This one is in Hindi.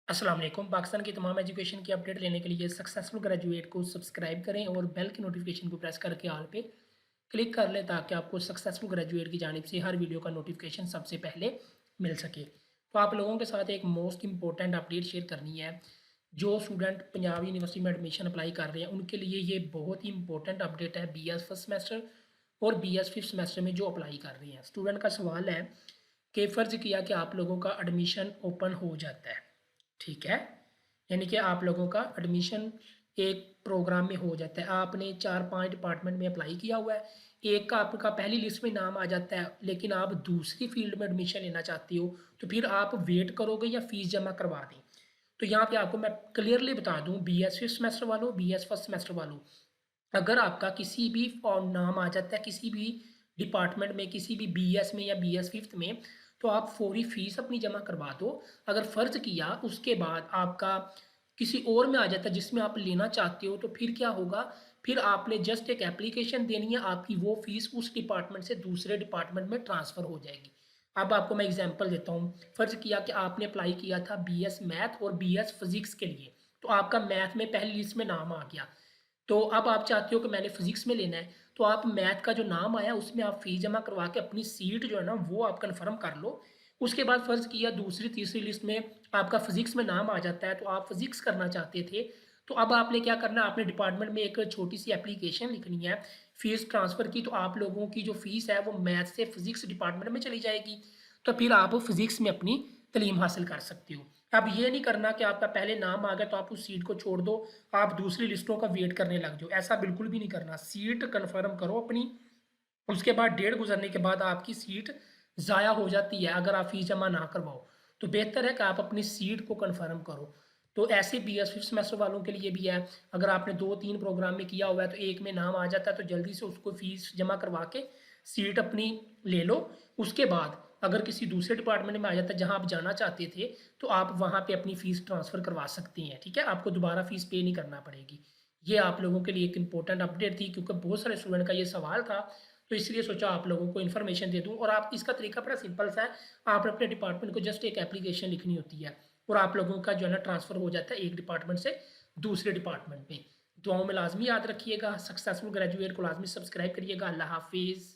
अस्सलाम वालेकुम। पाकिस्तान की तमाम एजुकेशन की अपडेट लेने के लिए सक्सेसफुल ग्रेजुएट को सब्सक्राइब करें और बेल की नोटिफिकेशन को प्रेस करके ऑल पे क्लिक कर लें ताकि आपको सक्सेसफुल ग्रेजुएट की जानिब से हर वीडियो का नोटिफिकेशन सबसे पहले मिल सके। तो आप लोगों के साथ एक मोस्ट इंपॉर्टेंट अपडेट शेयर करनी है। जो स्टूडेंट पंजाब यूनिवर्सिटी में एडमिशन अप्लाई कर रहे हैं उनके लिए ये बहुत ही इंपॉर्टेंट अपडेट है। BS फर्स्ट सेमेस्टर और BS फिफ्थ सेमेस्टर में जो अप्लाई कर रहे हैं स्टूडेंट का सवाल है कि फ़र्ज़ किया कि आप लोगों का एडमिशन ओपन हो जाता है, ठीक है, यानी कि आप लोगों का एडमिशन एक प्रोग्राम में हो जाता है। आपने 4-5 डिपार्टमेंट में अप्लाई किया हुआ है, एक का आपका पहली लिस्ट में नाम आ जाता है, लेकिन आप दूसरी फील्ड में एडमिशन लेना चाहते हो, तो फिर आप वेट करोगे या फ़ीस जमा करवा दें। तो यहाँ पे आपको मैं क्लियरली बता दूँ, BS फिफ्थ सेमेस्टर वालों, BS फर्स्ट सेमेस्टर वालों, अगर आपका किसी भी नाम आ जाता है किसी भी डिपार्टमेंट में, किसी भी BS में या BS फिफ्थ में, तो आप फौरी फीस अपनी जमा करवा दो। अगर फ़र्ज़ किया उसके बाद आपका किसी और में आ जाता है जिसमें आप लेना चाहते हो, तो फिर क्या होगा, फिर आपने जस्ट एक एप्लीकेशन देनी है, आपकी वो फीस उस डिपार्टमेंट से दूसरे डिपार्टमेंट में ट्रांसफ़र हो जाएगी। अब आपको मैं एग्जांपल देता हूँ। फ़र्ज़ किया कि आपने अप्लाई किया था BS मैथ और BS फिज़िक्स के लिए, तो आपका मैथ में पहली लिस्ट में नाम आ गया। तो अब आप चाहते हो कि मैंने फिजिक्स में लेना है, तो आप मैथ का जो नाम आया उसमें आप फ़ीस जमा करवा के अपनी सीट जो है ना वो आप कन्फर्म कर लो। उसके बाद फ़र्ज़ किया दूसरी तीसरी लिस्ट में आपका फिजिक्स में नाम आ जाता है, तो आप फिजिक्स करना चाहते थे, तो अब आपने क्या करना है, आपने डिपार्टमेंट में एक छोटी सी एप्लीकेशन लिखनी है फ़ीस ट्रांसफ़र की। तो आप लोगों की जो फ़ीस है वो मैथ से फिजिक्स डिपार्टमेंट में चली जाएगी, तो फिर आप फिजिक्स में अपनी तालीम हासिल कर सकते हो। अब ये नहीं करना कि आपका पहले नाम आ गया तो आप उस सीट को छोड़ दो, आप दूसरी लिस्टों का वेट करने लग जाओ, ऐसा बिल्कुल भी नहीं करना। सीट कन्फर्म करो अपनी, उसके बाद डेट गुजरने के बाद आपकी सीट ज़ाया हो जाती है अगर आप फ़ीस जमा ना करवाओ। तो बेहतर है कि आप अपनी सीट को कन्फर्म करो। तो ऐसे BS फिफ्थ सेमेस्टर वालों के लिए भी है, अगर आपने 2-3 प्रोग्राम में किया हुआ है तो एक में नाम आ जाता है, तो जल्दी से उसको फ़ीस जमा करवा के सीट अपनी ले लो। उसके बाद अगर किसी दूसरे डिपार्टमेंट में आ जाता है जहाँ आप जाना चाहते थे, तो आप वहाँ पे अपनी फ़ीस ट्रांसफ़र करवा सकते हैं, ठीक है? आपको दोबारा फ़ीस पे नहीं करना पड़ेगी। ये आप लोगों के लिए एक इम्पोर्टेंट अपडेट थी क्योंकि बहुत सारे स्टूडेंट का ये सवाल था, तो इसलिए सोचा आप लोगों को इन्फॉर्मेशन दे दूँ। और आप इसका तरीका बड़ा सिंपल सा है, आपने अपने डिपार्टमेंट को जस्ट एक एप्लीकेशन लिखनी होती है और आप लोगों का जो है ना ट्रांसफ़र हो जाता है एक डिपार्टमेंट से दूसरे डिपार्टमेंट में। दुआओं में लाज़मी याद रखिएगा, सक्सेसफुल ग्रेजुएट को लाज़मी सब्सक्राइब करिएगा। अल्लाह हाफ़िज़।